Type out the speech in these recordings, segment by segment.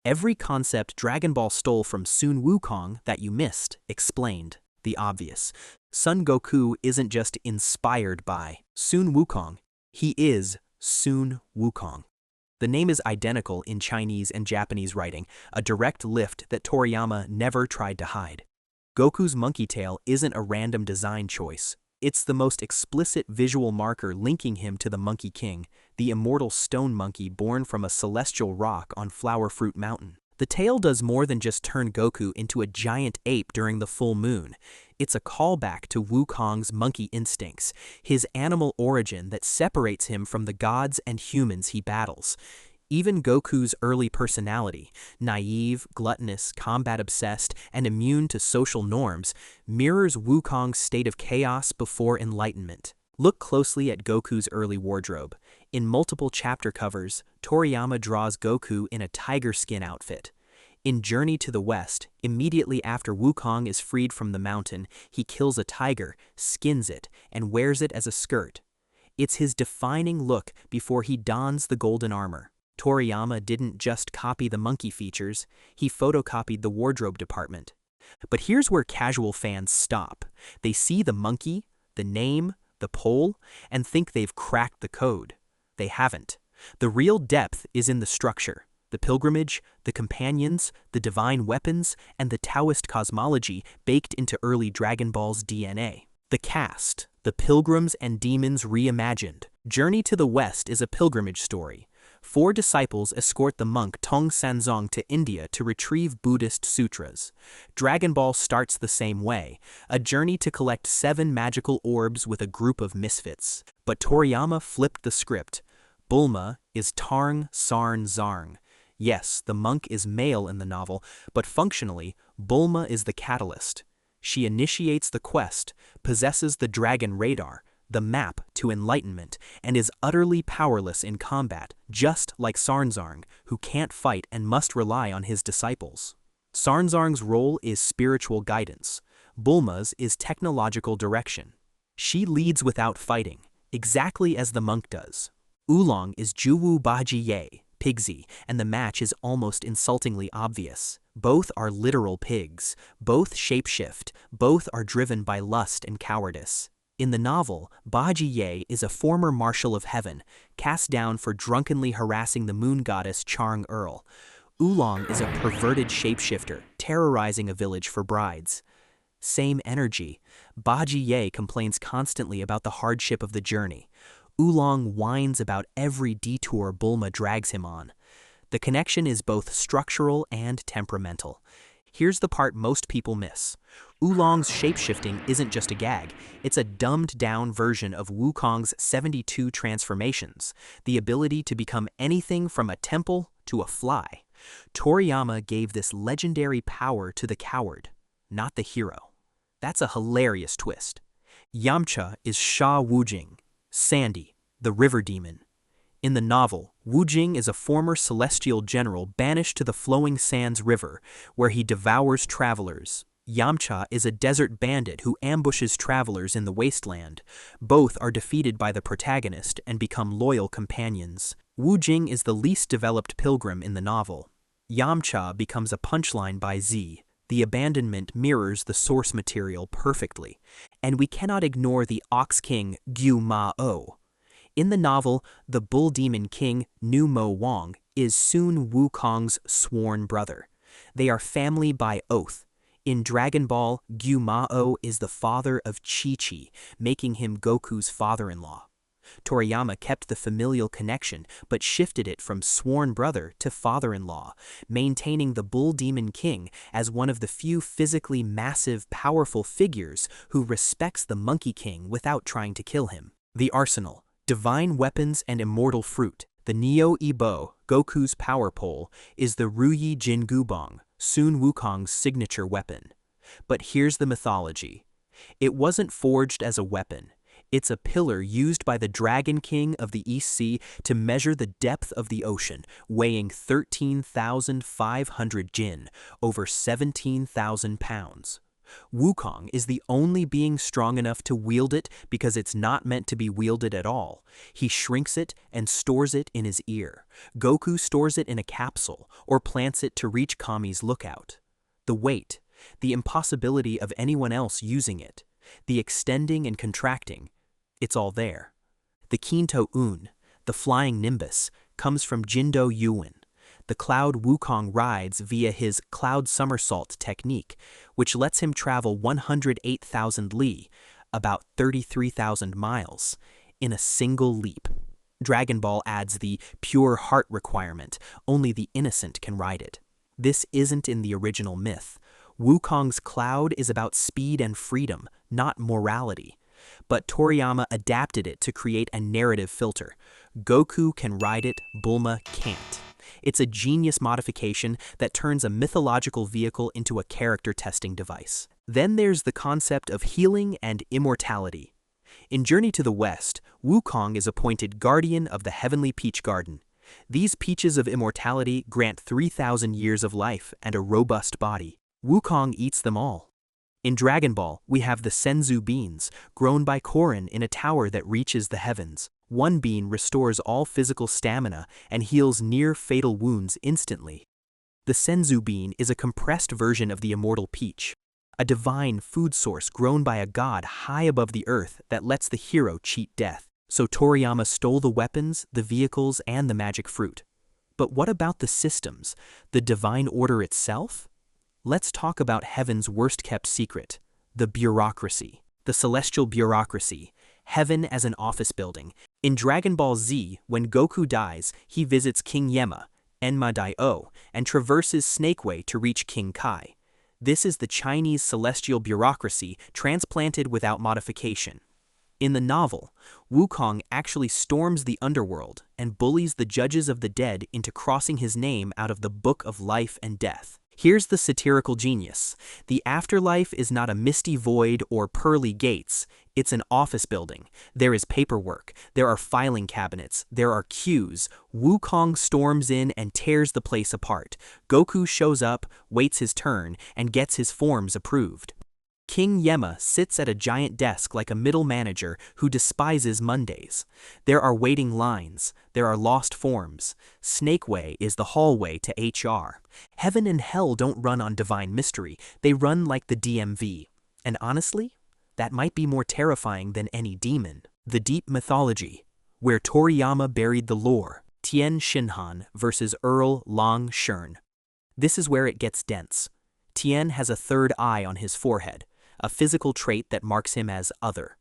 Every concept Dragon Ball stole from Sun Wukong that you missed explained the obvious. Son Goku isn't just inspired by Sun Wukong, he is Sun Wukong. The name is identical in Chinese and Japanese writing, a direct lift that Toriyama never tried to hide. Goku's monkey tail isn't a random design choice. It's the most explicit visual marker linking him to the Monkey King, the immortal stone monkey born from a celestial rock on Flower Fruit Mountain. The tail does more than just turn Goku into a giant ape during the full moon. It's a callback to Wukong's monkey instincts, his animal origin that separates him from the gods and humans he battles. Even Goku's early personality, naive, gluttonous, combat-obsessed, and immune to social norms, mirrors Wukong's state of chaos before enlightenment. Look closely at Goku's early wardrobe. In multiple chapter covers, Toriyama draws Goku in a tiger skin outfit. In Journey to the West, immediately after Wukong is freed from the mountain, he kills a tiger, skins it, and wears it as a skirt. It's his defining look before he dons the golden armor. Toriyama didn't just copy the monkey features, he photocopied the wardrobe department. But here's where casual fans stop. They see the monkey, the name, the pole, and think they've cracked the code. They haven't. The real depth is in the structure, the pilgrimage, the companions, the divine weapons, and the Taoist cosmology baked into early Dragon Ball's DNA. The cast, the pilgrims and demons reimagined. Journey to the West is a pilgrimage story. 4 disciples escort the monk Tong Sanzong to India to retrieve Buddhist sutras. Dragon Ball starts the same way, a journey to collect 7 magical orbs with a group of misfits. But Toriyama flipped the script. Bulma is Tarng Sarn Zarng. Yes, the monk is male in the novel, but functionally, Bulma is the catalyst. She initiates the quest, possesses the dragon radar, the map to enlightenment, and is utterly powerless in combat, just like Sarnzarng, who can't fight and must rely on his disciples. Sarnzarng's role is spiritual guidance. Bulma's is technological direction. She leads without fighting, exactly as the monk does. Oolong is Juwu Baji Ye, Pigsy, and the match is almost insultingly obvious. Both are literal pigs, both shapeshift, both are driven by lust and cowardice. In the novel, Baji Ye is a former Marshal of Heaven, cast down for drunkenly harassing the moon goddess Charng Earl. Oolong is a perverted shapeshifter, terrorizing a village for brides. Same energy. Baji Ye complains constantly about the hardship of the journey. Oolong whines about every detour Bulma drags him on. The connection is both structural and temperamental. Here's the part most people miss. Oolong's shapeshifting isn't just a gag, it's a dumbed-down version of Wukong's 72 transformations, the ability to become anything from a temple to a fly. Toriyama gave this legendary power to the coward, not the hero. That's a hilarious twist. Yamcha is Sha Wujing, Sandy, the river demon. In the novel, Wujing is a former celestial general banished to the Flowing Sands River, where he devours travelers. Yamcha is a desert bandit who ambushes travelers in the wasteland. Both are defeated by the protagonist and become loyal companions. Wujing is the least developed pilgrim in the novel. Yamcha becomes a punchline by Z. The abandonment mirrors the source material perfectly. And we cannot ignore the Ox King Gyu Ma-O. In the novel, the Bull Demon King, Nu Mo Wang, is Sun Wukong's sworn brother. They are family by oath. In Dragon Ball, Gyu Ma-O is the father of Chi-Chi, making him Goku's father-in-law. Toriyama kept the familial connection, but shifted it from sworn brother to father-in-law, maintaining the Bull Demon King as one of the few physically massive, powerful figures who respects the Monkey King without trying to kill him. The arsenal. Divine weapons and immortal fruit. The Neo-Ibo, Goku's power pole, is the Ruyi Jingubong, Sun Wukong's signature weapon. But here's the mythology. It wasn't forged as a weapon. It's a pillar used by the Dragon King of the East Sea to measure the depth of the ocean, weighing 13,500 jin, over 17,000 pounds. Wukong is the only being strong enough to wield it because it's not meant to be wielded at all. He shrinks it and stores it in his ear. Goku stores it in a capsule or plants it to reach Kami's lookout. The weight, the impossibility of anyone else using it, the extending and contracting, it's all there. The Kinto Un, the flying Nimbus, comes from Jindo Yuan, the cloud Wukong rides via his cloud somersault technique, which lets him travel 108,000 li, about 33,000 miles, in a single leap. Dragon Ball adds the pure heart requirement, only the innocent can ride it. This isn't in the original myth. Wukong's cloud is about speed and freedom, not morality. But Toriyama adapted it to create a narrative filter. Goku can ride it, Bulma can't. It's a genius modification that turns a mythological vehicle into a character testing device. Then there's the concept of healing and immortality. In Journey to the West, Wukong is appointed guardian of the Heavenly Peach Garden. These peaches of immortality grant 3,000 years of life and a robust body. Wukong eats them all. In Dragon Ball, we have the Senzu beans, grown by Korin in a tower that reaches the heavens. One bean restores all physical stamina and heals near-fatal wounds instantly. The Senzu bean is a compressed version of the immortal peach, a divine food source grown by a god high above the earth that lets the hero cheat death. So Toriyama stole the weapons, the vehicles, and the magic fruit. But what about the systems, the divine order itself? Let's talk about heaven's worst-kept secret, the bureaucracy. The celestial bureaucracy, heaven as an office building. In Dragon Ball Z, when Goku dies, he visits King Yema, Enma Dai-O, and traverses Snake Way to reach King Kai. This is the Chinese celestial bureaucracy transplanted without modification. In the novel, Wukong actually storms the underworld and bullies the judges of the dead into crossing his name out of the Book of Life and Death. Here's the satirical genius. The afterlife is not a misty void or pearly gates. It's an office building. There is paperwork. There are filing cabinets. There are queues. Wukong storms in and tears the place apart. Goku shows up, waits his turn, and gets his forms approved. King Yema sits at a giant desk like a middle manager who despises Mondays. There are waiting lines. There are lost forms. Snake Way is the hallway to HR. Heaven and hell don't run on divine mystery. They run like the DMV. And honestly, that might be more terrifying than any demon. The Deep Mythology, where Toriyama buried the lore. Tien Shinhan versus Earl Long Shern. This is where it gets dense. Tien has a third eye on his forehead, a physical trait that marks him as other.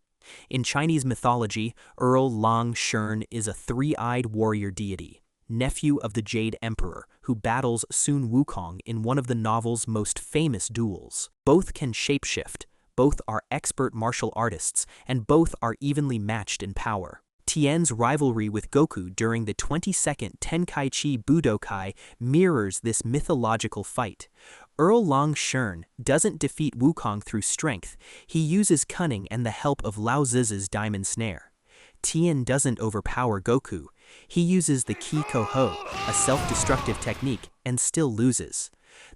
In Chinese mythology, Earl Long Shern is a three-eyed warrior deity, nephew of the Jade Emperor, who battles Sun Wukong in one of the novel's most famous duels. Both can shapeshift, both are expert martial artists, and both are evenly matched in power. Tien's rivalry with Goku during the 22nd Tenkaichi Budokai mirrors this mythological fight. Earl Long Shern doesn't defeat Wukong through strength, he uses cunning and the help of Lao Zi's diamond snare. Tien doesn't overpower Goku, he uses the Ki Ko Ho, a self-destructive technique, and still loses.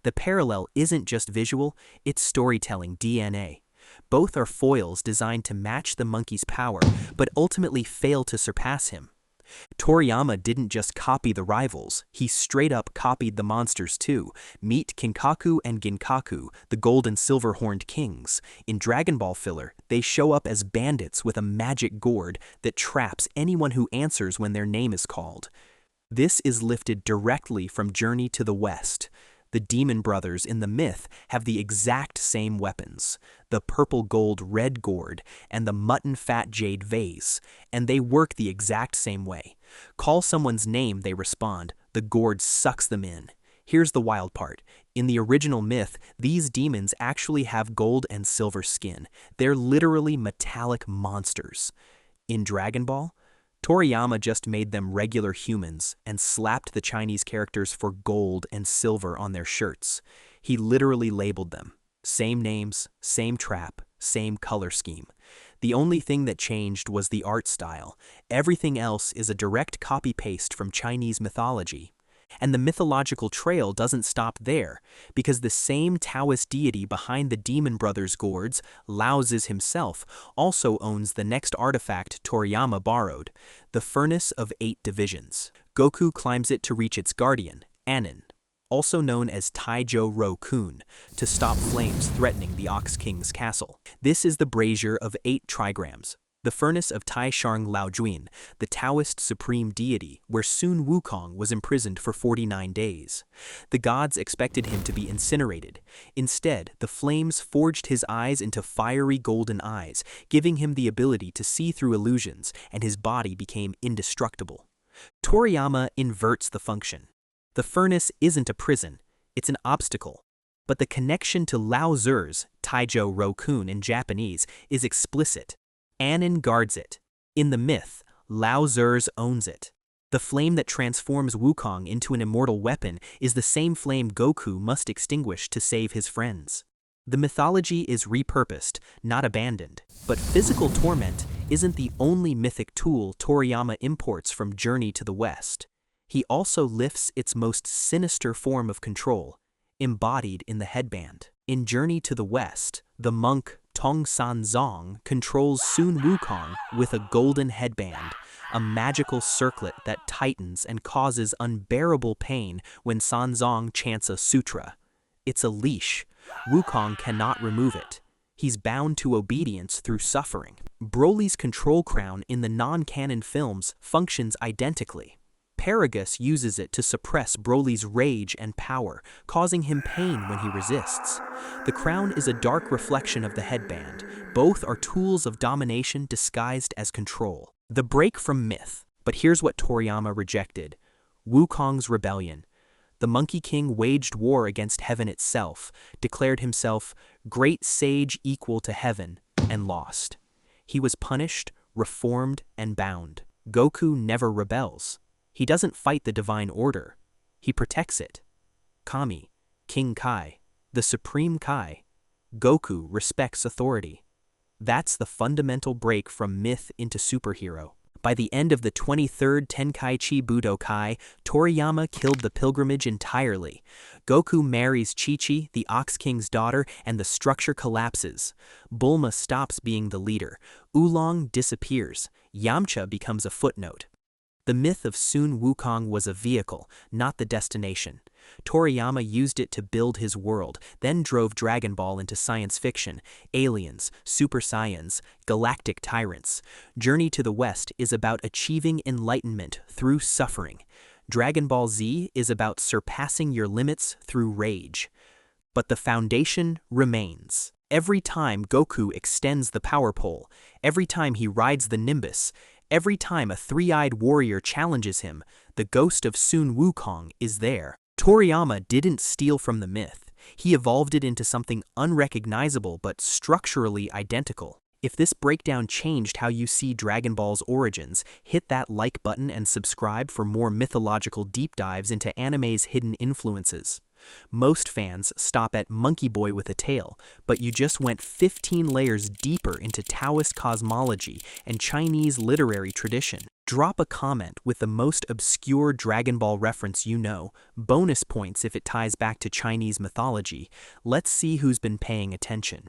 The parallel isn't just visual, it's storytelling DNA. Both are foils designed to match the monkey's power, but ultimately fail to surpass him. Toriyama didn't just copy the rivals, he straight up copied the monsters too. Meet Kinkaku and Ginkaku, the gold and silver horned kings. In Dragon Ball filler, they show up as bandits with a magic gourd that traps anyone who answers when their name is called. This is lifted directly from Journey to the West. The Demon Brothers in the myth have the exact same weapons, the purple gold red gourd and the mutton fat jade vase, and they work the exact same way. Call someone's name, they respond, the gourd sucks them in. Here's the wild part. In the original myth, these demons actually have gold and silver skin. They're literally metallic monsters. In Dragon Ball, Toriyama just made them regular humans and slapped the Chinese characters for gold and silver on their shirts. He literally labeled them. Same names, same trap, same color scheme. The only thing that changed was the art style. Everything else is a direct copy-paste from Chinese mythology. And the mythological trail doesn't stop there, because the same Taoist deity behind the Demon Brothers' gourds, Laozi himself, also owns the next artifact Toriyama borrowed, the Furnace of 8 Divisions. Goku climbs it to reach its guardian, Anin, also known as Taijo Ro-kun, to stop flames threatening the Ox King's castle. This is the brazier of 8 trigrams, the furnace of Tai-Sharng Laojuin, the Taoist supreme deity, where Sun Wukong was imprisoned for 49 days. The gods expected him to be incinerated. Instead, the flames forged his eyes into fiery golden eyes, giving him the ability to see through illusions, and his body became indestructible. Toriyama inverts the function. The furnace isn't a prison, it's an obstacle. But the connection to Laozi's, Taijo Ro-kun in Japanese, is explicit. Anin guards it. In the myth, Laozi owns it. The flame that transforms Wukong into an immortal weapon is the same flame Goku must extinguish to save his friends. The mythology is repurposed, not abandoned. But physical torment isn't the only mythic tool Toriyama imports from Journey to the West. He also lifts its most sinister form of control, embodied in the headband. In Journey to the West, the monk Tong San Zong controls Sun Wukong with a golden headband, a magical circlet that tightens and causes unbearable pain when San Zong chants a sutra. It's a leash. Wukong cannot remove it. He's bound to obedience through suffering. Broly's control crown in the non-canon films functions identically. Paragus uses it to suppress Broly's rage and power, causing him pain when he resists. The crown is a dark reflection of the headband. Both are tools of domination disguised as control. The break from myth. But here's what Toriyama rejected: Wukong's rebellion. The Monkey King waged war against heaven itself, declared himself great sage equal to heaven, and lost. He was punished, reformed, and bound. Goku never rebels. He doesn't fight the divine order. He protects it. Kami, King Kai, the Supreme Kai. Goku respects authority. That's the fundamental break from myth into superhero. By the end of the 23rd Tenkaichi Budokai, Toriyama killed the pilgrimage entirely. Goku marries Chi-Chi, the Ox King's daughter, and the structure collapses. Bulma stops being the leader. Oolong disappears. Yamcha becomes a footnote. The myth of Sun Wukong was a vehicle, not the destination. Toriyama used it to build his world, then drove Dragon Ball into science fiction, aliens, super saiyans, galactic tyrants. Journey to the West is about achieving enlightenment through suffering. Dragon Ball Z is about surpassing your limits through rage. But the foundation remains. Every time Goku extends the power pole, every time he rides the Nimbus, every time a three-eyed warrior challenges him, the ghost of Sun Wukong is there. Toriyama didn't steal from the myth. He evolved it into something unrecognizable but structurally identical. If this breakdown changed how you see Dragon Ball's origins, hit that like button and subscribe for more mythological deep dives into anime's hidden influences. Most fans stop at Monkey Boy with a tail, but you just went 15 layers deeper into Taoist cosmology and Chinese literary tradition. Drop a comment with the most obscure Dragon Ball reference you know, bonus points if it ties back to Chinese mythology. Let's see who's been paying attention.